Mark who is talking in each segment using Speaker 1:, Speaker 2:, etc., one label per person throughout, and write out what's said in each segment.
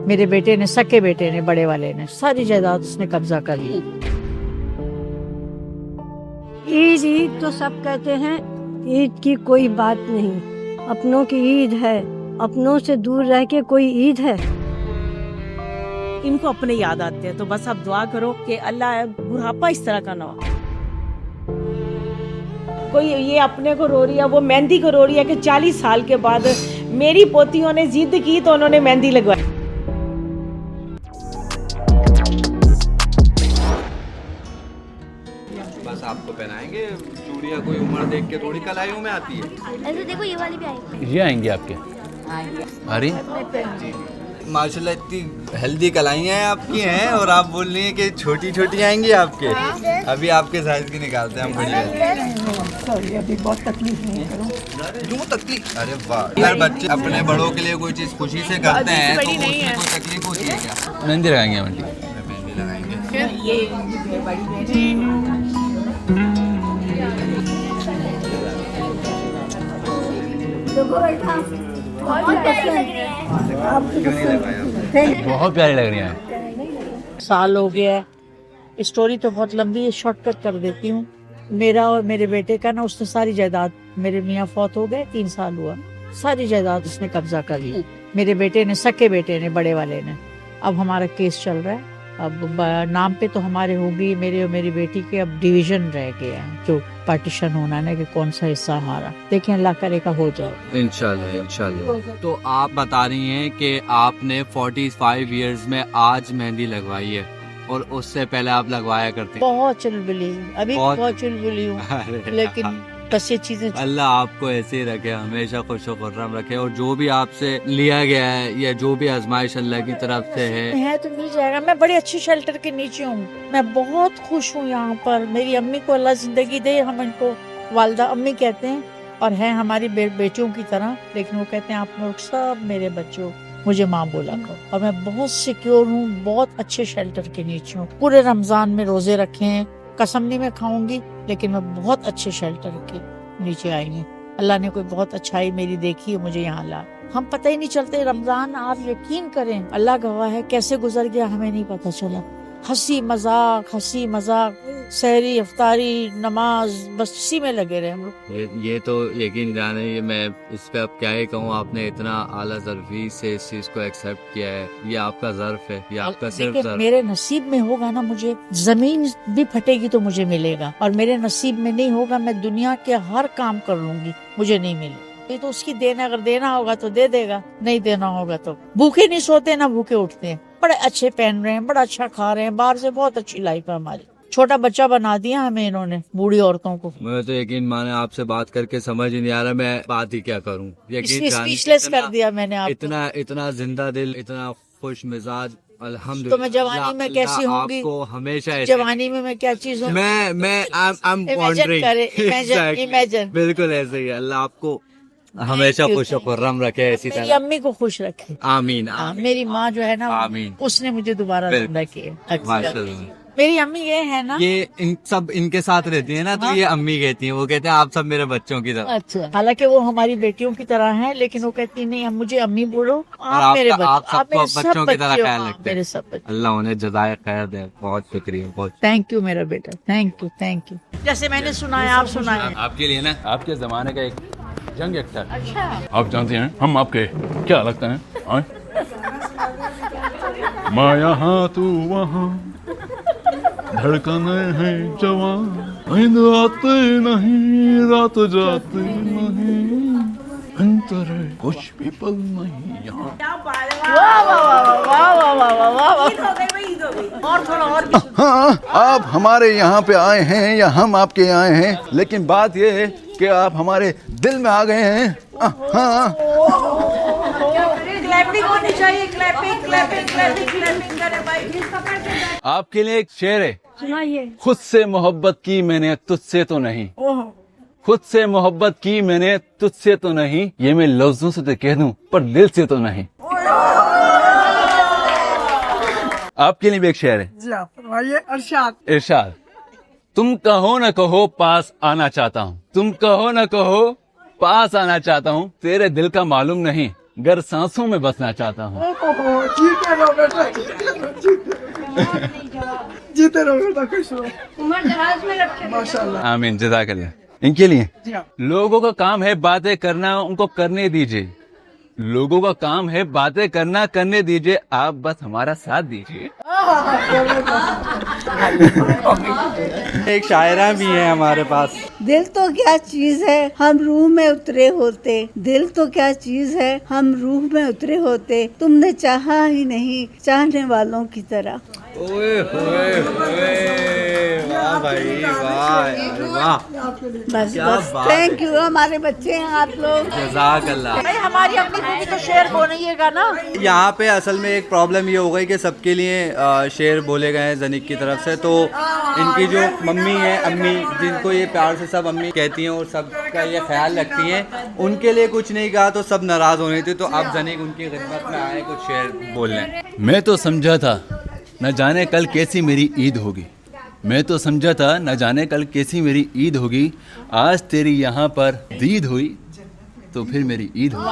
Speaker 1: میرے بیٹے نے, سکے بیٹے نے, بڑے والے نے ساری جائیداد اس نے قبضہ کر لی.
Speaker 2: عید عید تو سب کہتے ہیں, عید کی کوئی بات نہیں, اپنوں کی عید ہے, اپنوں سے دور رہ کے کوئی عید ہے.
Speaker 3: ان کو اپنے یاد آتے ہیں, تو بس آپ دعا کرو کہ اللہ بڑھاپا اس طرح کا نہ ہو. کوئی یہ اپنے کو رو رہی ہے, وہ مہندی کو رو رہی ہے کہ 40 سال کے بعد میری پوتیوں نے ضد کی تو انہوں نے مہندی لگوائی.
Speaker 4: بس آپ کو پہنائیں گے چوڑیاں, کوئی عمر دیکھ کے تھوڑی کلائیوں میں آتی ہے.
Speaker 5: ایسے دیکھو یہ والی بھی آئی.
Speaker 6: یہ آئیں گے آپ کے. ارے
Speaker 4: ماشاءاللہ اتنی ہیلدی کلائیاں ہیں آپ کی ہیں, اور آپ بول رہی ہیں کہ چھوٹی چھوٹی آئیں گی آپ کے. ابھی آپ کے سائز کی نکالتے ہیں ہم. بڑی
Speaker 1: ابھی بہت تکلیف نہیں کرو.
Speaker 4: کیوں تکلیف؟ ارے واہ, ہر بچے اپنے بڑوں کے لیے کوئی چیز خوشی سے کرتے ہیں تو اس میں کوئی تکلیف ہوتی ہے کیا؟
Speaker 6: مہندی لگائیں گے مہندی.
Speaker 4: مہندی لگائیں گے.
Speaker 6: بہت پیاری لگ رہی ہیں.
Speaker 1: سال ہو گیا ہے, اسٹوری تو بہت لمبی ہے, شارٹ کٹ کر دیتی ہوں. میرا اور میرے بیٹے کا نا, اس نے ساری جائیداد, میرے میاں فوت ہو گئے 3 سال ہوا, ساری جائیداد اس نے قبضہ کر لی. میرے بیٹے نے, سکے بیٹے نے, بڑے والے نے. اب ہمارا کیس چل رہا ہے. اب نام پہ تو ہمارے ہوگی, میرے اور میری بیٹی کے اب ڈیویژن رہ گیا ہے, جو پارٹیشن ہونا ہے کہ کون سا حصہ ہمارا. دیکھیں اللہ کرے گا ہو جائے.
Speaker 4: انشاءاللہ انشاءاللہ. تو آپ بتا رہی ہیں کہ آپ نے 45 ایئرز میں آج مہندی لگوائی ہے, اور اس سے پہلے آپ لگوایا کرتے.
Speaker 1: بہت چلبلی, ابھی بہت چلبلی ہوں, لیکن بس یہ چیزیں.
Speaker 4: اللہ آپ کو ایسے ہی رکھے, ہمیشہ خوش و خرم رکھے, اور جو بھی آپ سے لیا گیا ہے یا جو بھی آزمائش اللہ کی طرف سے ہے
Speaker 1: تو مل جائے گا. میں بڑی اچھی شیلٹر کے نیچے ہوں, میں بہت خوش ہوں یہاں پر. میری امی کو اللہ زندگی دے, ہم ان کو والدہ امی کہتے ہیں, اور ہیں ہماری بیٹیوں کی طرح, لیکن وہ کہتے ہیں آپ لوگ سب میرے بچوں, مجھے ماں بولا کرو. اور میں بہت سیکیور ہوں, بہت اچھے شیلٹر کے نیچے ہوں. پورے رمضان میں روزے رکھے ہیں, قسم نہیں میں کھاؤں گی, لیکن میں بہت اچھے شیلٹر کے نیچے آئی ہوں. اللہ نے کوئی بہت اچھائی میری دیکھی ہے, مجھے یہاں لا. ہم پتہ ہی نہیں چلتے رمضان, آپ یقین کریں, اللہ گواہ ہے کیسے گزر گیا ہمیں نہیں پتہ چلا. ہنسی مذاق, سحری, افطاری, نماز, بس اسی میں لگے رہے ہم لوگ.
Speaker 4: یہ تو یقین جانے, یہ میں اس پہ اب کیا ہی کہوں. آپ نے اتنا اعلیٰ ظرفی سے اس چیز کو ایکسیپٹ کیا ہے, یہ آپ کا ظرف ہے, یہ آپ کا صرف
Speaker 1: دیکھیں,
Speaker 4: ظرف.
Speaker 1: میرے نصیب میں ہوگا نا, مجھے زمین بھی پھٹے گی تو مجھے ملے گا, اور میرے نصیب میں نہیں ہوگا, میں دنیا کے ہر کام کر لوں گی, مجھے نہیں ملے. یہ تو اس کی دینا, اگر دینا ہوگا تو دے دے گا, نہیں دینا ہوگا تو. بھوکے نہیں سوتے نہ بھوکے اٹھتے ہیں, بڑے اچھے پہن رہے ہیں, بڑا اچھا کھا رہے ہیں, باہر سے بہت اچھی لائف ہے ہماری. چھوٹا بچہ بنا دیا ہمیں انہوں نے, بوڑھی عورتوں کو.
Speaker 4: میں تو یقین مانے, آپ سے بات کر کے سمجھ ہی نہیں آ رہا میں بات ہی کیا کروں. یقین
Speaker 1: اسپیچلیس کر دیا میں نے آپ کو.
Speaker 4: اتنا زندہ دل, اتنا خوش مزاج, الحمدللہ.
Speaker 1: تو میں جوانی میں کیسی ہوں گی,
Speaker 4: آپ کو ہمیشہ
Speaker 1: جوانی میں کیا چیز ہوں,
Speaker 4: میں
Speaker 1: امیجن.
Speaker 4: بالکل ایسے ہی. اللہ آپ کو ہمیشہ خوش و خرم رکھے, ایسی
Speaker 1: میری
Speaker 4: طرح.
Speaker 1: امی کو خوش رکھے,
Speaker 4: آمین.
Speaker 1: میری ماں جو ہے نا,
Speaker 4: آمین.
Speaker 1: اس نے مجھے دوبارہ زندہ کیا.
Speaker 4: ماشاءاللہ.
Speaker 1: میری امی یہ ہے نا,
Speaker 4: یہ سب ان کے ساتھ رہتی ہیں نا, تو یہ امی کہتی ہیں, وہ کہتے ہیں آپ سب میرے بچوں کی طرح.
Speaker 1: اچھا, حالانکہ وہ ہماری بیٹیوں کی طرح ہیں, لیکن وہ کہتی نہیں, مجھے امی بولو, آپ میرے
Speaker 4: سب کو بچوں کی طرح خیال رکھتے ہیں.
Speaker 1: میرے سب بچے.
Speaker 4: اللہ انہیں جزائے خیر دے. بہت شکریہ, بہت
Speaker 1: تھینک یو میرا بیٹا, تھینک یو. جیسے میں نے سنا ہے آپ سنائیں.
Speaker 6: آپ کے لیے نا, آپ کے زمانے کا ایک جنگ ایکٹر. آپ جانتے ہیں ہم آپ کے کیا لگتے ہیں؟ میں یہاں تو وہاں, دھڑکنے ہیں جوان, نیند آتے نہیں, رات جاتے نہیں, انتر کچھ بھی پل نہیں یہاں.
Speaker 3: اور تھوڑا اور بھی.
Speaker 7: ہاں, آپ ہمارے یہاں پہ آئے ہیں یا ہم آپ کے آئے ہیں, لیکن بات یہ ہے کہ آپ ہمارے دل میں آ گئے ہیں. ہاں,
Speaker 6: آپ کے لیے ایک شعر ہے.
Speaker 2: سنائیے.
Speaker 6: خود سے محبت کی میں نے تجھ سے تو نہیں, خود سے محبت کی میں نے تجھ سے تو نہیں, یہ میں لفظوں سے تو کہہ دوں پر دل سے تو نہیں. آپ کے لیے بھی ایک شعر ہے. ارشاد. تم کہو نہ کہو پاس آنا چاہتا ہوں, تم کہو نہ کہو پاس آنا چاہتا ہوں, تیرے دل کا معلوم نہیں, गर सांसों में बसना चाहता हूँ।
Speaker 5: जीते रहो बेटा, खुश रहो।
Speaker 6: आमीन, जज़ाकल्लाह। इनके लिए लोगों का काम है बातें करना, उनको करने दीजिए। लोगों का काम है बातें करना, करने दीजिए। आप बस हमारा साथ दीजिए।
Speaker 4: एक शायरा भी है हमारे पास।
Speaker 8: दिल तो क्या चीज है हम रूह में उतरे होते, दिल तो क्या चीज है हम रूह में उतरे होते, तुमने चाहा ही नहीं चाहने वालों की तरह।
Speaker 4: ओए होए होए, वाह भाई वाह वाह,
Speaker 8: बस
Speaker 4: क्या
Speaker 8: बस,
Speaker 4: बात
Speaker 8: थैंक यू। हमारे बच्चे हैं आप लोग।
Speaker 4: जज़ाकल्लाह।
Speaker 1: भाई हमारी अम्मी को भी तो शेर बोलिएगा ना।
Speaker 4: यहाँ पे असल में एक प्रॉब्लम ये हो गई कि सबके लिए शेर बोले गए हैं जनिक की तरफ से, तो इनकी जो मम्मी है, अम्मी जिनको ये प्यार से सब अम्मी कहती हैं और सबका ये ख्याल रखती हैं, उनके लिए कुछ नहीं कहा तो सब नाराज़ हो रही थी। तो अब जनिक उनकी खिदमत में आए कुछ शेर बोलने।
Speaker 6: मैं तो समझा था न जाने कल कैसी मेरी ईद होगी, मैं तो समझा था न जाने कल कैसी मेरी ईद होगी, आज तेरी यहाँ पर दीद हुई तो फिर मेरी ईद हुई।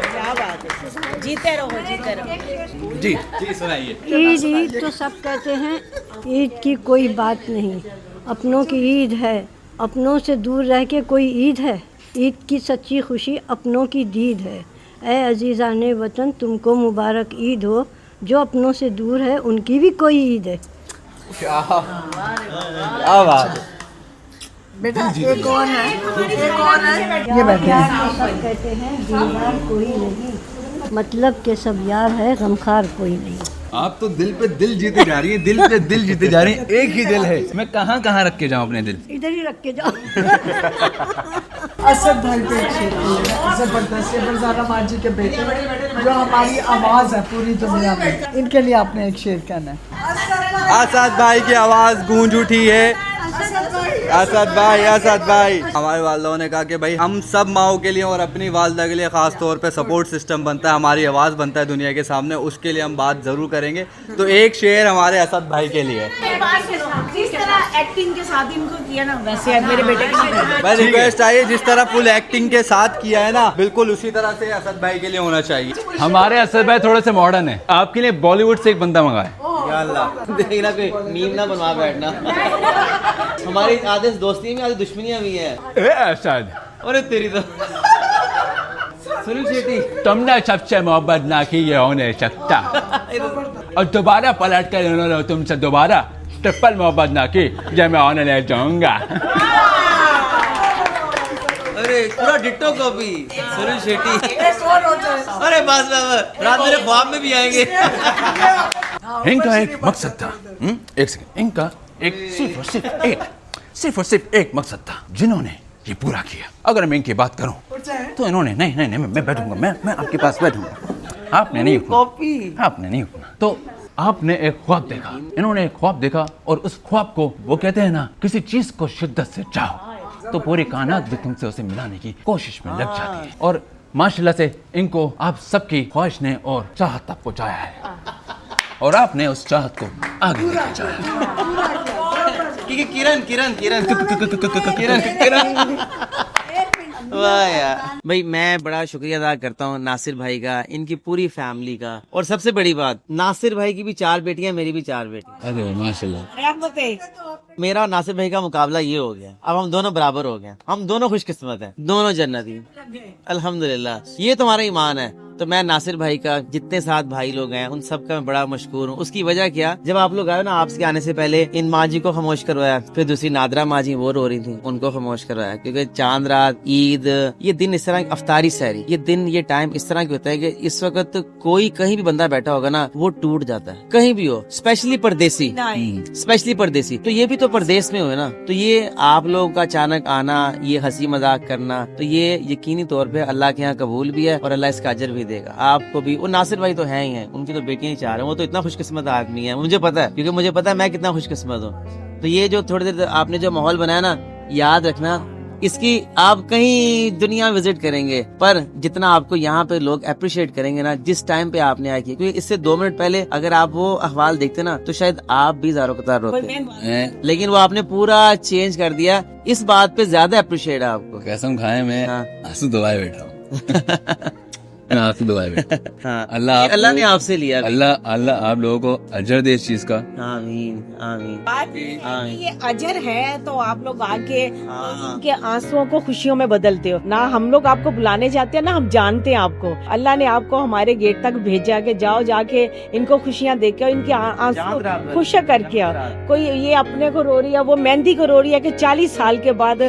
Speaker 3: क्या बात है, जीते रहो जीते रहो।
Speaker 6: जी जी सुनाइए।
Speaker 2: ईद ईद तो सब कहते हैं, ईद की कोई बात नहीं, अपनों की ईद है, अपनों से दूर रह के कोई ईद है, ईद की सच्ची खुशी अपनों की दीद है। ऐ अजीज़ाने वतन तुमको मुबारक ईद हो, जो अपनों से दूर है उनकी भी कोई ईद है।
Speaker 4: क्या बात है।
Speaker 8: बेटा एक और है, एक और है, ये बैठे
Speaker 2: यार तो सब कहते हैं दीवार कोई नहीं, मतलब के सब यार है गमखार कोई नहीं।
Speaker 6: आप तो दिल पे दिल जीते जा रही हैं, दिल पे दिल जीते जा रही हैं। एक ही दिल है, मैं कहाँ कहाँ रख के जाऊँ अपने दिल?
Speaker 2: इधर ही रख के जाओ।
Speaker 5: असद भाई पे एक शेर बोलिए, जबरदस्त। ये फरजाना मांझी के बेटे जो हमारी आवाज़ है पूरी दुनिया में, इनके लिए आपने एक शेर कहना है।
Speaker 4: असद भाई की आवाज़ गूंज उठी है। असद भाई हमारे वालदा ने कहा कि भाई हम सब माओ के लिए और अपनी वालदा के लिए ख़ास तौर पे सपोर्ट सिस्टम बनता है, हमारी आवाज़ बनता है दुनिया के सामने, उसके लिए हम बात ज़रूर करेंगे। तो एक शेर हमारे असद भाई के लिए।
Speaker 3: जिस तरह एक्टिंग के साथ इनको किया ना, वैसे मेरे बेटे की
Speaker 4: भाई रिक्वेस्ट आई, जिस तरह फुल एक्टिंग के साथ किया है ना, बिल्कुल उसी तरह से असद भाई के लिए होना चाहिए।
Speaker 6: हमारे असद भाई थोड़े से मॉडर्न है, आपके लिए बॉलीवुड से एक बंदा मंगाए।
Speaker 4: या अल्लाह।
Speaker 9: देखना कोई मीम ना बनवा बैठना। हमारी आधे दोस्ती में आधी दुश्मनियां भी हैं।
Speaker 6: असद,
Speaker 9: अरे तेरी तो सुनील शेट्टी,
Speaker 6: तुमने सबसे मोहब्बत ना की ये होने सकता, और दोबारा पलट कर इन्होंने तुमसे दोबारा ट्रिपल मोहब्बत ना की, ये मैं होने ले जाऊंगा।
Speaker 9: अरे पूरा डिट्टो कॉपी सुनील शेट्टी। अरे बस रात मेरे ख्वाब में भी आएंगे।
Speaker 6: इनका एक मकसद था, एक सेकंड, इनका एक सिर्फ और सिर्फ एक मकसद था, जिन्होंने ये पूरा किया। अगर मैं इनकी बात करूं तो इन्होंने नहीं मैं बैठूंगा, मैं आपके पास बैठूंगा, आपने नहीं उठना, आपने नहीं उठना। तो आपने एक ख्वाब देखा, इन्होंने एक ख्वाब देखा, और उस ख्वाब को, वो कहते हैं ना, किसी चीज को शिद्दत से चाहो तो पूरी कायनात भी तुमसे उसे मिलाने की कोशिश में लग जाती है। और माशाल्लाह से इनको आप सबकी ख्वाहिश ने और चाहत तक पहुंचाया है, और आपने उस चाहत को आगे लेके जाया।
Speaker 9: किरण वाह यार भाई, मैं बड़ा शुक्रिया अदा करता हूँ नासिर भाई का, इनकी पूरी फैमिली का, और सबसे बड़ी बात, नासिर भाई की भी 4 बेटियां, मेरी भी 4 बेटी।
Speaker 6: अरे माशाल्लाह।
Speaker 9: मेरा और नासिर भाई का मुकाबला ये हो गया, अब हम दोनों बराबर हो गए, हम दोनों खुशकिस्मत हैं, दोनों जन्नती, अल्हम्दुलिल्लाह। ये तुम्हारा ईमान है। तो मैं नासिर भाई का, जितने साथ भाई लोग हैं, उन सब का मैं बड़ा मशकूर हूँ। उसकी वजह क्या, जब आप लोग आए ना, आपसे आने से पहले इन माँ जी को खामोश करवाया, फिर दूसरी नादरा माँ जी वो रो रही थी, उनको खामोश करवाया, क्योंकि चांद रात, ईद, ये दिन इस तरह, अफ्तारी सहरी, ये दिन, ये टाइम इस तरह की होता है कि इस वक्त कोई कहीं भी बंदा बैठा होगा ना, वो टूट जाता है, कहीं भी हो, स्पेशली परदेसी, स्पेशली परदेसी। तो ये भी तो परदेश में हुए ना, तो ये आप लोगों का अचानक आना, ये हंसी मजाक करना, तो ये यकीनी तौर पे अल्लाह के यहाँ कबूल भी है और अल्लाह इसका अजर भी देगा आपको भी। वो नासिर भाई तो हैं ही हैं, उनकी तो बेटियां ही 4 हैं, वो तो इतना खुशकिस्मत आदमी है, मुझे पता है, क्योंकि मुझे पता है मैं कितना खुशकिस्मत हूँ। तो ये जो थोड़ी देर आपने जो माहौल बनाया ना, याद रखना, इसकी आप कहीं दुनिया विजिट करेंगे, पर जितना आपको यहाँ पे लोग अप्रिशिएट करेंगे ना, जिस टाइम पे आपने आया किया, क्योंकि इससे 2 मिनट पहले अगर आप वो अहवाल देखते ना, तो शायद आप भी ज़ारो कतार रोते, लेकिन वो आपने पूरा चेंज कर दिया। इस बात पे ज्यादा अप्रिशिएट है आपको।
Speaker 6: कसम खाए मैं आंसू दबाए बैठा हूँ। آپ سے دعا ہے بیٹا.
Speaker 9: हाँ
Speaker 6: اللہ
Speaker 9: ने आपसे लिया.
Speaker 6: اللہ آپ لوگوں کو اجر دے اس چیز کا.
Speaker 9: आमीन आमीन.
Speaker 3: یہ اجر ہے تو آپ لوگ آگے ان کے آنسوؤں کو خوشیوں میں بدلتے ہو. نہ ہم لوگ آپ کو بلانے جاتے ہیں نہ ہم جانتے ہیں آپ کو. اللہ نے آپ کو ہمارے گیٹ تک بھیجا کہ جاؤ جا کے ان کو خوشیاں دے کے ان کے آنسو خوش کر کے آؤ. کوئی یہ اپنے کو رو رہی ہے, وہ مہندی کو رو رہی ہے کہ 40 سال کے بعد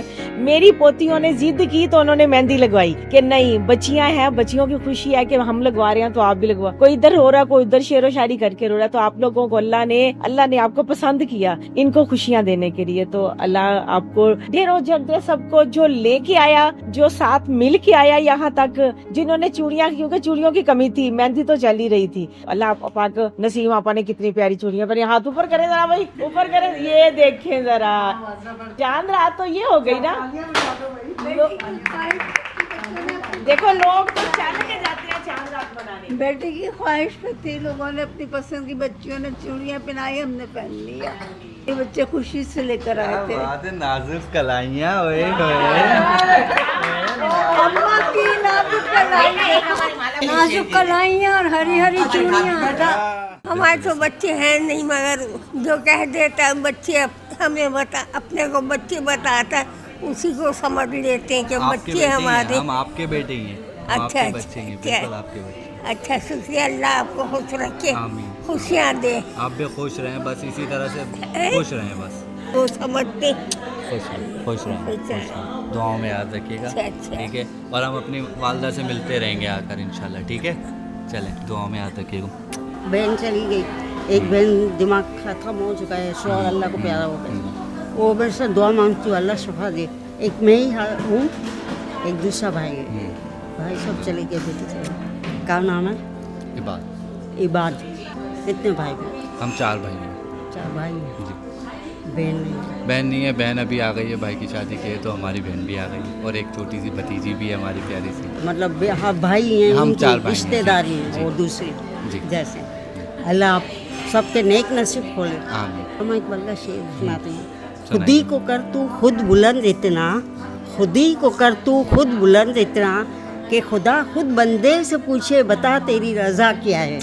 Speaker 3: میری پوتیوں نے ضد کی تو انہوں نے مہندی لگوائی کہ نہیں بچیاں ہیں, بچیوں کی خوشی ہے کہ ہم لگوا رہے ہیں تو آپ بھی لگوا. کوئی ادھر رو رہا ہے, کوئی ادھر شعر و شاعری کر کے رو رہا ہے. تو آپ لوگوں کو اللہ نے آپ کو پسند کیا ان کو خوشیاں دینے کے لیے. تو اللہ آپ کو ڈھیروں جردے سب کو جو لے کے آیا, جو ساتھ مل کے آیا یہاں تک, جنہوں نے چوڑیاں, کیونکہ چوڑیوں کی کمی تھی, مہندی تو چل ہی رہی تھی. اللہ پاک نسیم آپا نے کتنی پیاری چوڑیاں پہنی. ہاتھ اوپر کرے ذرا بھائی, اوپر کرے. یہ دیکھیں ذرا چاند رات تو یہ ہو گئی نا. دیکھو لوگ تو چل کے جاتے ہیں چاند رات منانے.
Speaker 8: بیٹے کی خواہش پہ تھی, لوگوں نے اپنی پسند کی بچیوں نے چوڑیاں پہنائی, ہم نے پہن لیا. یہ بچے خوشی سے لے کر آئے تھے.
Speaker 4: بات ہے نازک کلائیاں ہوئے
Speaker 8: اماں کی نازک کلائیاں,
Speaker 2: نازک کلائیاں اور ہری ہری چوڑیاں.
Speaker 10: ہمارے تو بچے ہیں نہیں, مگر جو کہہ دیتا ہے بچے ہمیں اپنے کو بچے بتاتا ہے اسی کو سمجھ لیتے ہیں کہ بچے ہمارے.
Speaker 4: ہم آپ کے بیٹے ہی ہیں.
Speaker 10: اچھا اچھا, شکریہ. اللہ آپ کو خوش رکھے, خوشیاں دے.
Speaker 4: آپ بھی خوش رہیں, بس اسی طرح سے خوش رہیں, بس
Speaker 10: وہ سمجھتے.
Speaker 4: خوش رہیں. دعاؤں میں یاد رکھیے گا, ٹھیک ہے. اور ہم اپنی والدہ سے ملتے رہیں گے آ کر انشاءاللہ, ٹھیک ہے. چلیں دعاؤں میں یاد رکھیے گا.
Speaker 11: بہن چلی گئی, ایک بہن دماغ ختم ہو چکا ہے, شوہر اللہ کو پیارا ہو گیا, وہ میرے سے دعا مانگتی ہوں اللہ شفا دے. ایک میں ہی ہوں, ایک دوسرا بھائی ہے. بھائی سب چلے گئے, بیٹے چلے. کیا نام ہے؟ عباد. کتنے بھائی ہیں؟
Speaker 4: ہم 4 بھائی ہیں.
Speaker 11: 4 بھائی ہیں
Speaker 4: جی.
Speaker 11: بہن
Speaker 4: نہیں ہے, بہن ابھی آ گئی ہے, بھائی کی شادی کی ہے تو ہماری بہن بھی آ گئی, اور ایک چھوٹی سی بھتیجی بھی ہے ہماری پیاری سی.
Speaker 11: مطلب ہاں بھائی ہیں,
Speaker 4: ہم 4 بھائی
Speaker 11: رشتے داری ہیں وہ دوسری جیسے. اللہ آپ سب کے نیک نصیب کھولے. ہم ایک بلّہ شعر سناتے ہیں. خودی کو کر تو خود بلند اتنا, خودی کو کر تو خود بلند اتنا کہ خدا خود بندے سے پوچھے بتا تیری رضا کیا ہے.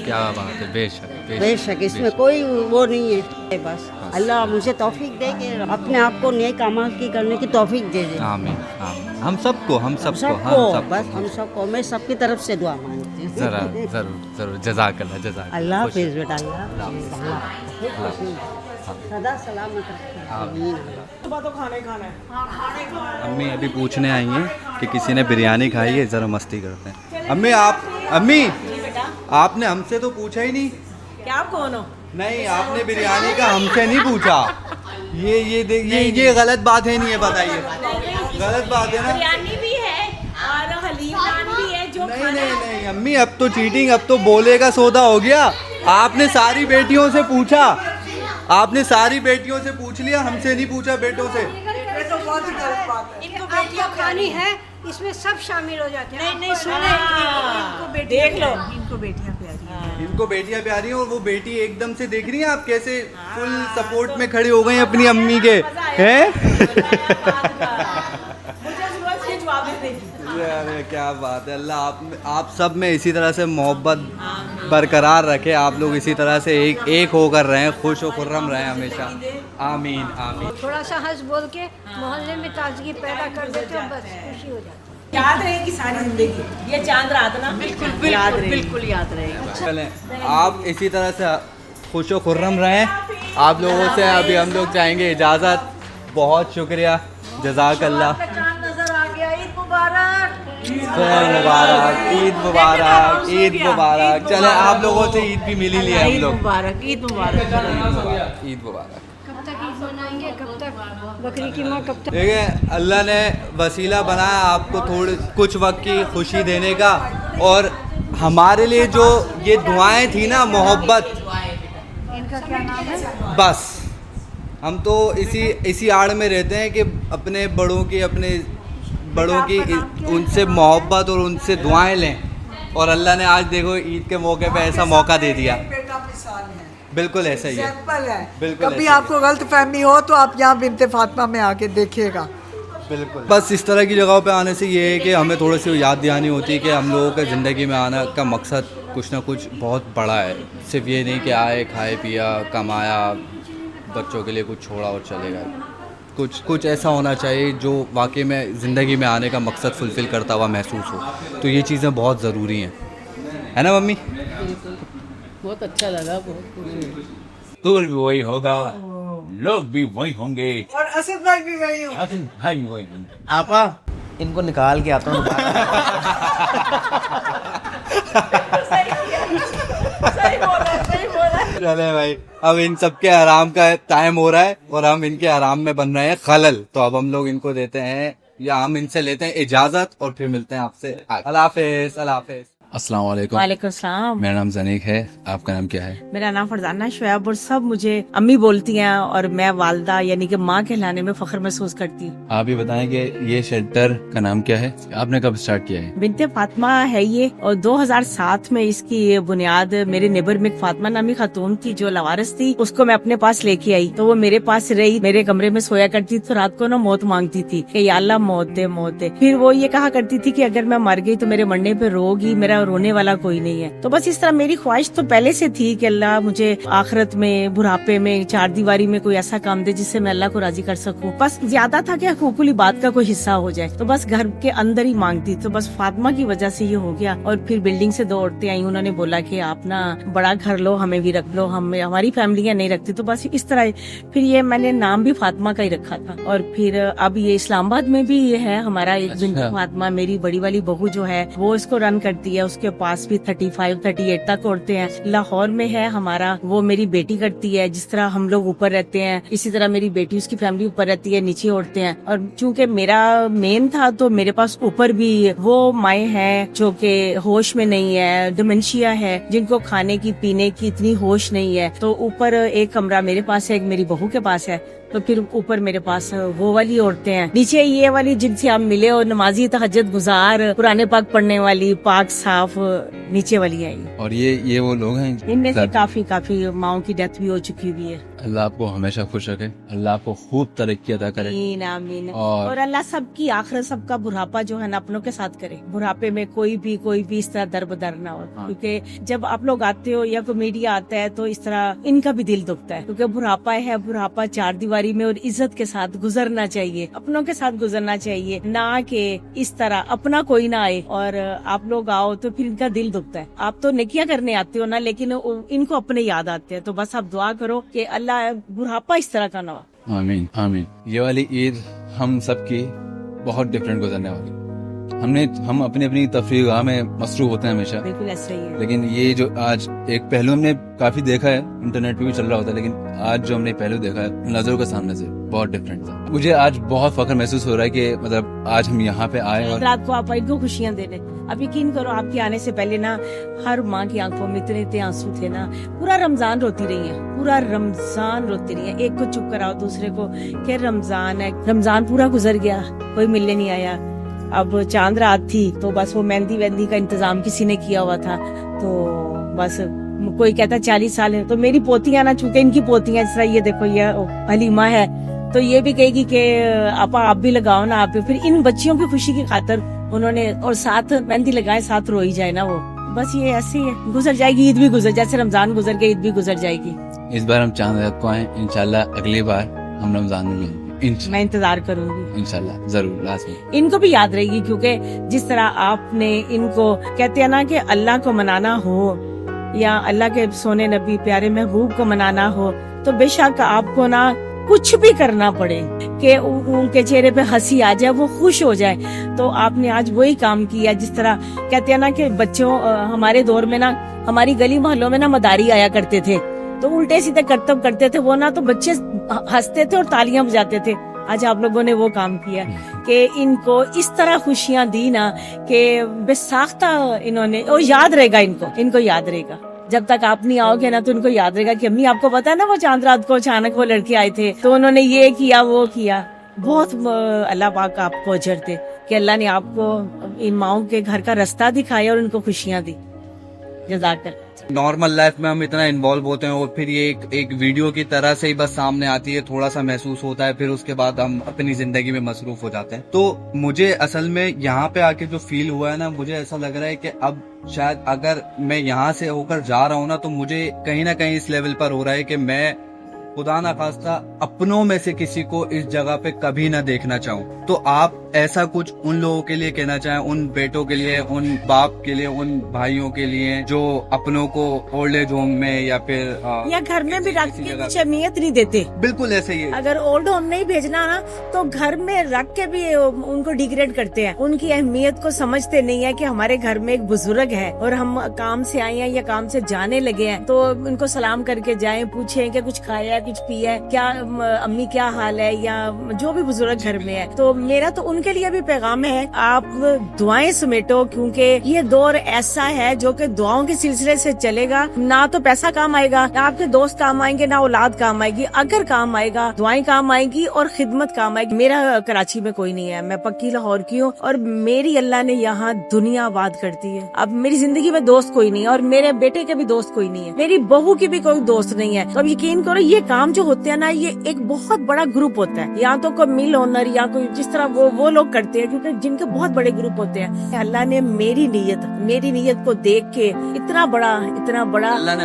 Speaker 4: کیا بات ہے, بے شک
Speaker 11: بے شک, اس میں کوئی وہ نہیں ہے. بس اللہ مجھے توفیق دے کہ اپنے آپ کو نیک اعمال کی کرنے کی توفیق دے دے.
Speaker 4: آمین. ہم سب کو
Speaker 11: بس ہم سب کو, میں سب کی طرف سے دعا مانگتی ہوں.
Speaker 4: ضرور. جزاک اللہ.
Speaker 11: اللہ حافظ بیٹا. اللہ سدا سلامت رکھے.
Speaker 4: امی ابھی پوچھنے آئی ہیں کہ کسی نے بریانی کھائی ہے, ذرا مستی کرتے ہیں. امی آپ نے ہم سے تو پوچھا ہی نہیں.
Speaker 3: کیا آپ کون ہو؟
Speaker 4: نہیں, آپ نے بریانی کا ہم سے نہیں پوچھا. یہ غلط بات ہے, نہیں ہے, بتائیے. غلط بات ہے نا.
Speaker 3: بریانی بھی ہے اور حلیم نان بھی ہے جو.
Speaker 4: نہیں امی, اب تو چیٹنگ, اب تو بولے کا سودا ہو گیا. آپ نے ساری بیٹیوں سے پوچھا, آپ نے ساری بیٹیوں سے پوچھ لیا, ہم سے نہیں پوچھا بیٹوں سے.
Speaker 2: ان کو بیٹیاں کھانی ہے, اس میں سب شامل ہو جاتے ہیں.
Speaker 3: نہیں سنیں, دیکھ لو,
Speaker 8: ان کو بیٹیاں پیاری ہیں.
Speaker 4: ان کو بیٹیاں پیاری ہیں, اور وہ بیٹی ایک دم سے دیکھ رہی ہیں آپ کیسے فل سپورٹ میں کھڑے ہو گئے ہیں اپنی امی کے, ہیں. کیا بات ہے. اللہ آپ سب میں اسی طرح سے محبت برقرار رکھے, آپ لوگ اسی طرح سے ایک ہو کر رہیں, خوش و خرم رہیں ہمیشہ. آمین.
Speaker 2: تھوڑا سا ہنس بول کے محلے میں تازگی پیدا کر دیتے ہو, بس خوشی ہو جاتی ہے.
Speaker 3: یاد رہے گی ساری زندگی یہ چاند رات نا. بالکل یاد رہے گی.
Speaker 4: چلیں آپ اسی طرح سے خوش و خرم رہیں. آپ لوگوں سے ابھی ہم لوگ چاہیں گے اجازت. بہت شکریہ, جزاک اللہ. عید مبارک. عید مبارک. چلیں آپ لوگوں سے عید بھی مل ہی لیا ہم لوگ.
Speaker 3: عید مبارک.
Speaker 4: عید مبارک.
Speaker 2: کب تک عید منائیں گے, کب تک بکری کی ماں, کب تک؟
Speaker 4: دیکھیں اللہ نے وسیلہ بنایا آپ کو کچھ وقت کی خوشی دینے کا, اور ہمارے لیے جو یہ دعائیں تھیں نا, محبت,
Speaker 2: ان کا کیا نام ہے؟
Speaker 4: بس ہم تو اسی آڑ میں رہتے ہیں کہ اپنے بڑوں کی ان سے محبت اور ان سے دعائیں لیں. اور اللہ نے آج دیکھو عید کے موقع پہ ایسا موقع دے دیا. بالکل ایسا ہی ہے. بالکل
Speaker 5: کبھی آپ کو غلط فہمی ہو تو آپ یہاں بنت فاطمہ میں آ کے دیکھیے گا,
Speaker 4: बिल्कुल। बस इस तरह की जगहों पे आने से ये है कि हमें थोड़ी सी याद दिलानी होती है कि हम लोगों के ज़िंदगी में आने का मकसद कुछ ना कुछ बहुत बड़ा है। सिर्फ ये नहीं कि आए, खाए, पिया, कमाया, बच्चों के लिए कुछ छोड़ा और चले गए। कुछ ऐसा होना चाहिए जो वाकई में ज़िंदगी में आने का मकसद फुलफ़िल करता हुआ महसूस हो। तो ये चीज़ें बहुत ज़रूरी हैं, है ना मम्मी?
Speaker 3: बहुत अच्छा लगा, बहुत खुश।
Speaker 6: दूर भी वही होगा, लोग भी वही होंगे,
Speaker 5: और असद भाई भी वही हो।
Speaker 6: असद भाई भी वही होंगे।
Speaker 9: आपा इनको निकाल के आता हूँ।
Speaker 4: चले भाई, अब इन सबके आराम का टाइम हो रहा है और हम इनके आराम में बन रहे हैं खलल। तो अब हम लोग इनको देते हैं या हम इनसे लेते हैं इजाजत और फिर मिलते हैं आपसे। अल्लाह हाफिज। अल्लाह हाफिज।
Speaker 6: अस्सलाम वालेकुम।
Speaker 3: वालेकुम सलाम।
Speaker 6: मेरा नाम जनीक है, आपका नाम क्या है?
Speaker 3: मेरा नाम फरजाना शुएब और सब मुझे अम्मी बोलती हैं और मैं वालदा यानी कि माँ कहलाने में फख्र महसूस करती हूँ।
Speaker 6: आप ही बताएं कि ये शेल्टर का नाम क्या है, आपने कब स्टार्ट किया है?
Speaker 3: बिनते फातिमा है ये, और 2007 में इसकी ये बुनियाद मेरे नेबर में एक फातिमा नामी खातून थी जो लवारिस थी, उसको मैं अपने पास लेके आई। तो वो मेरे पास रही, मेरे कमरे में सोया करती थी। तो रात को ना मौत मांगती थी कि या अल्लाह मौत दे, मौत दे। फिर वो ये कहा करती थी कि अगर मैं मर गई तो मेरे मरने पे रोगी, मेरा रोने वाला कोई नहीं है। तो बस इस तरह मेरी ख्वाहिश तो पहले से थी कि अल्लाह मुझे आखिरत में, बुढ़ापे में, चार दीवारी में कोई ऐसा काम दे जिससे मैं अल्लाह को राजी कर सकूं। बस ज्यादा था कि हुकूकुल इबादत का कोई हिस्सा हो जाए। तो बस घर के अंदर ही मांगती। तो बस फातिमा की वजह से ये हो गया। और फिर बिल्डिंग से 2 औरतें आई, उन्होंने बोला कि आप ना बड़ा घर लो, हमें भी रख लो, हमारी फैमिलियां नहीं रखती। तो बस इस तरह फिर ये मैंने नाम भी फातिमा का ही रखा था। और फिर अब ये इस्लामाबाद में भी ये है हमारा एक बिनते फातिमा। मेरी बड़ी वाली बहू जो है वो इसको रन करती है। उसके पास भी 35-38 तक औरतें हैं। लाहौर में है हमारा, वो मेरी बेटी करती है। जिस तरह हम लोग ऊपर रहते हैं इसी तरह मेरी बेटी, उसकी फैमिली ऊपर रहती है, नीचे औरतें हैं। और चूंकि मेरा मेन था तो मेरे पास ऊपर भी वो माएँ हैं जो कि होश में नहीं है, डिमेंशिया है, जिनको खाने की पीने की इतनी होश नहीं है। तो ऊपर एक कमरा मेरे पास है, एक मेरी बहू के पास है। तो फिर ऊपर मेरे पास वो वाली औरतें हैं, नीचे ये वाली जिनसे आप मिले और नमाजी, तहज्जुद गुजार, कुरान पाक पढ़ने वाली, पाक साफ नीचे वाली है।
Speaker 6: और ये वो लोग हैं,
Speaker 3: इनमें से काफी माओं की डेथ भी हो चुकी हुई है।
Speaker 6: अल्लाह आपको हमेशा खुश रखे, अल्लाह आपको खूब तरक्की अता करे।
Speaker 3: आमीन आमीन।
Speaker 6: और
Speaker 3: अल्लाह सबकी आखिरत, सबका बुढ़ापा जो है ना अपनों के साथ करे। बुढ़ापे में कोई भी इस तरह दरबदर ना हो। क्योंकि जब आप लोग आते हो या कोई मीडिया आता है तो इस तरह इनका भी दिल दुखता है। क्योंकि बुढ़ापा है, बुढ़ापा चार दीवारी में और इज्जत के साथ गुजरना चाहिए, अपनों के साथ गुजरना चाहिए, ना कि इस तरह अपना कोई ना आए और आप लोग आओ तो फिर इनका दिल दुखता है। आप तो नेकियां करने आते हो ना, लेकिन इनको अपने याद आते हैं। तो बस आप दुआ करो कि अल्लाह बुढ़ापा इस तरह का ना हो।
Speaker 6: आमीन आमीन। ये वाली ईद हम सबकी बहुत डिफरेंट गुजरने वाली। हम अपनी अपनी तफरीगाह में मसरूफ होते हैं हमेशा,
Speaker 3: बिल्कुल ऐसा ही है।
Speaker 6: लेकिन ये जो आज एक पहलू हमने काफी देखा है, इंटरनेट पे भी चल रहा होता है, लेकिन आज जो हमने पहलू देखा है नजरों के सामने से बहुत डिफरेंट था। मुझे आज बहुत फख्र महसूस हो रहा है कि मतलब आज हम यहाँ पे आए और
Speaker 3: रात को आप इनको खुशियाँ देने। अब यकीन करो आपके आने से पहले ना हर माँ की आंखों में इतने आंसू थे ना, पूरा रमजान रोती रही है, पूरा रमजान रोती रही है। एक को चुप कराओ दूसरे को कि रमजान है। रमजान पूरा गुजर गया, कोई मिलने नहीं आया। अब चांद रात थी तो बस वो मेहंदी वेंदी का इंतजाम किसी ने किया हुआ था। तो बस कोई कहता 40 साल है, तो मेरी पोतियां ना, चूंकि इनकी पोतियां जिस तरह ये देखो ये हलीमा है, तो ये भी कहेगी कि आप भी लगाओ ना। आप फिर इन बच्चियों की खुशी की खातिर उन्होंने और साथ मेहंदी लगाए, साथ रोई जाए ना वो। बस ये ऐसे ही है, गुजर जाएगी ईद भी, गुजर जैसे रमजान गुजर के ईद भी गुजर जाएगी।
Speaker 6: इस बार हम चांद रात को आए, इंशाल्लाह अगली बार हम रमजान में मिलेंगे।
Speaker 3: मैं इंतजार करूंगी
Speaker 6: इंशाल्लाह, जरूर लाजमी।
Speaker 3: इनको भी याद रहेगी, क्योंकि जिस तरह आपने इनको कहते हैं ना कि अल्लाह को मनाना हो या अल्लाह के सोने नबी प्यारे महबूब को मनाना हो, तो बेशक आपको ना कुछ भी करना पड़े कि उनके चेहरे पे हंसी आ जाए, वो खुश हो जाए। तो आपने आज वही काम किया। जिस तरह कहते हैं ना कि बच्चों, हमारे दौर में ना हमारी गली मोहल्लों में ना मदारी आया करते थे, तो उल्टे सीधे करतब करते थे वो ना, तो बच्चे हंसते थे और तालियां बजाते थे। आज आप लोगों ने वो काम किया कि इनको इस तरह खुशियां दी ना कि बेसाख्ता इन्होंने, और याद रहेगा इनको याद रहेगा। जब तक आप नहीं आओगे ना तो इनको याद रहेगा कि अम्मी आपको पता है ना वो चांद रात को अचानक वो लड़के आए थे तो उन्होंने ये किया वो किया। बहुत अल्लाह पाक आपको अजर दे कि अल्लाह ने आपको इन माओं के घर का रास्ता दिखाया और इनको खुशियां दी। जज़ाक अल्लाह।
Speaker 4: नॉर्मल लाइफ में हम इतना इन्वॉल्व होते हैं और फिर ये एक वीडियो की तरह से ही बस सामने आती है, थोड़ा सा महसूस होता है, फिर उसके बाद हम अपनी जिंदगी में मसरूफ हो जाते हैं। तो मुझे असल में यहाँ पे आके जो फील हुआ है ना, मुझे ऐसा लग रहा है कि अब शायद अगर मैं यहाँ से होकर जा रहा हूँ ना, तो मुझे कहीं ना कहीं इस लेवल पर हो रहा है कि मैं खुदा ना खास्ता अपनों में से किसी को इस जगह पे कभी ना देखना चाहूँ। तो आप ऐसा कुछ उन लोगों के लिए कहना चाहें, उन बेटों के लिए, उन बाप के लिए, उन भाइयों के लिए जो अपनों को ओल्ड एज होम में या फिर
Speaker 3: या घर में भी रख के कुछ अहमियत नहीं देते।
Speaker 4: बिल्कुल ऐसे ही है।
Speaker 3: अगर ओल्ड होम नहीं भेजना ना, तो घर में रख के भी उनको डिग्रेड करते हैं। उनकी अहमियत को समझते नहीं है कि हमारे घर में एक बुजुर्ग है और हम काम से आए हैं या काम से जाने लगे हैं, तो उनको सलाम करके जाएं, पूछें कि कुछ खाया, कुछ पिया, क्या अम्मी क्या हाल है, या जो भी बुजुर्ग घर में है। तो मेरा तो उनके लिए भी पैगाम है, आप दुआएं समेटो, क्योंकि ये दौर ऐसा है जो कि दुआओं के सिलसिले से चलेगा। ना तो पैसा काम आएगा, ना आपके दोस्त काम आएंगे, ना औलाद काम आएगी। अगर काम आएगा, दुआएं काम आएगी और खिदमत काम आएगी। मेरा कराची में कोई नहीं है, मैं पक्की लाहौर की हूँ और मेरी अल्लाह ने यहाँ दुनिया आबाद करती है। अब मेरी जिंदगी में दोस्त कोई नहीं है और मेरे बेटे के भी दोस्त कोई नहीं है, मेरी बहू की भी कोई दोस्त नहीं है। तो अब यकीन करो, ये काम जो होते हैं ना, ये एक बहुत बड़ा ग्रुप होता है, या तो कोई मिल ओनर या कोई जिस तरह वो लोग करते हैं, क्योंकि जिनके बहुत बड़े ग्रुप होते हैं। अल्लाह ने मेरी नीयत को देख के इतना बड़ा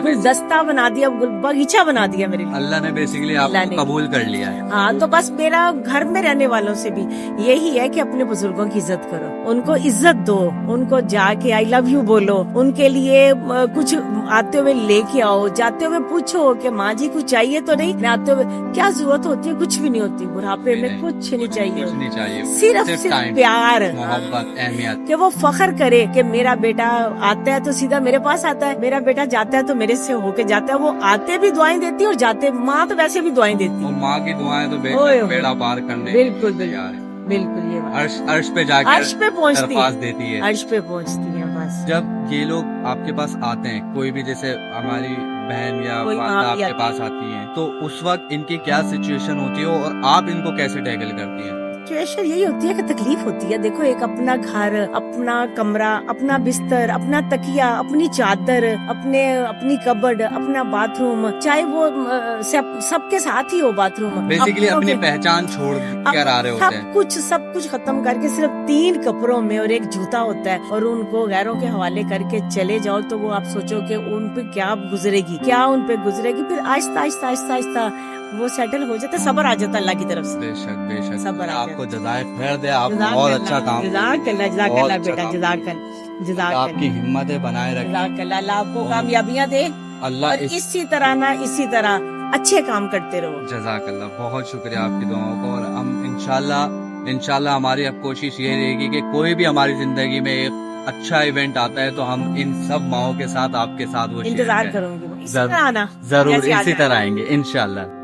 Speaker 3: गुलदस्ता बना दिया, बगीचा बना दिया मेरे लिए।
Speaker 4: अल्लाह ने बेसिकली आपको कबूल कर लिया है।
Speaker 3: हाँ, तो बस मेरा घर में रहने वालों से भी यही है कि अपने बुजुर्गों की इज्जत करो, उनको इज्जत दो, उनको जाके आई लव यू बोलो, उनके लिए कुछ आते हुए लेके आओ, जाते हुए पूछो कि माँ जी कुछ चाहिए तो नहीं। आते हुए क्या जरूरत होती है, कुछ भी नहीं होती। बुढ़ापे में कुछ नहीं चाहिए, सिर्फ प्यार,
Speaker 4: मोहब्बत, अहमियत,
Speaker 3: कि वो फख्र करे कि मेरा बेटा आता है तो सीधा मेरे पास आता है, मेरा बेटा जाता है तो मेरे से होके जाता है। वो आते भी दुआएं देती है और जाते, माँ तो वैसे भी दुआएं देती है।
Speaker 4: माँ की दुआएं तो बेड़ा पार करने।
Speaker 3: बिल्कुल ये
Speaker 4: अर्श पे जाकर
Speaker 3: अर्श पे पहुँचती
Speaker 4: देती है,
Speaker 3: अर्श पे पहुँचती है। बस
Speaker 4: जब ये लोग आपके पास आते हैं, कोई भी जैसे हमारी बहन या माता आपके पास आती हैं, तो उस वक्त इनकी क्या सिचुएशन होती है और आप इनको कैसे टैकल करती हैं?
Speaker 3: सिचुएशन यही होती है कि तकलीफ होती है। देखो, एक अपना घर, अपना कमरा, अपना बिस्तर, अपना तकिया, अपनी चादर, अपनी कबर्ड, अपना बाथरूम, चाहे वो सबके साथ ही हो बाथरूम,
Speaker 4: बेसिकली अपनी पहचान छोड़ कर आ रहे होते हैं।
Speaker 3: सब कुछ खत्म करके सिर्फ 3 कपड़ों में और एक जूता होता है, और उनको गैरों के हवाले करके चले जाओ, तो वो आप सोचो कि उन पे क्या गुजरेगी, फिर आहिस्ता वो सेटल हो जाता, सब्र आ जाता अल्लाह की तरफ से।
Speaker 4: बेशक
Speaker 3: सब्र
Speaker 4: आपको जज़ाए खैर दे, आप बहुत अच्छा काम,
Speaker 3: जज़ाकल्लाह बेटा, जज़ाकल्लाह,
Speaker 4: आपकी हिम्मतें बनाए रखें,
Speaker 3: जज़ाकल्लाह, अल्लाह आपको कामयाबियां दे,
Speaker 4: अल्लाह
Speaker 3: और इसी तरह अच्छे काम करते रहो।
Speaker 4: जज़ाकल्लाह, बहुत शुक्रिया आपकी दुआओं को। और हम इंशाल्लाह हमारी अब कोशिश ये रहेगी कि कोई भी हमारी जिंदगी में एक अच्छा इवेंट आता है तो हम इन सब माओं के साथ आपके साथ वो
Speaker 3: इंतजार करूंगी,
Speaker 4: जरूर इसी तरह आएंगे इंशाल्लाह।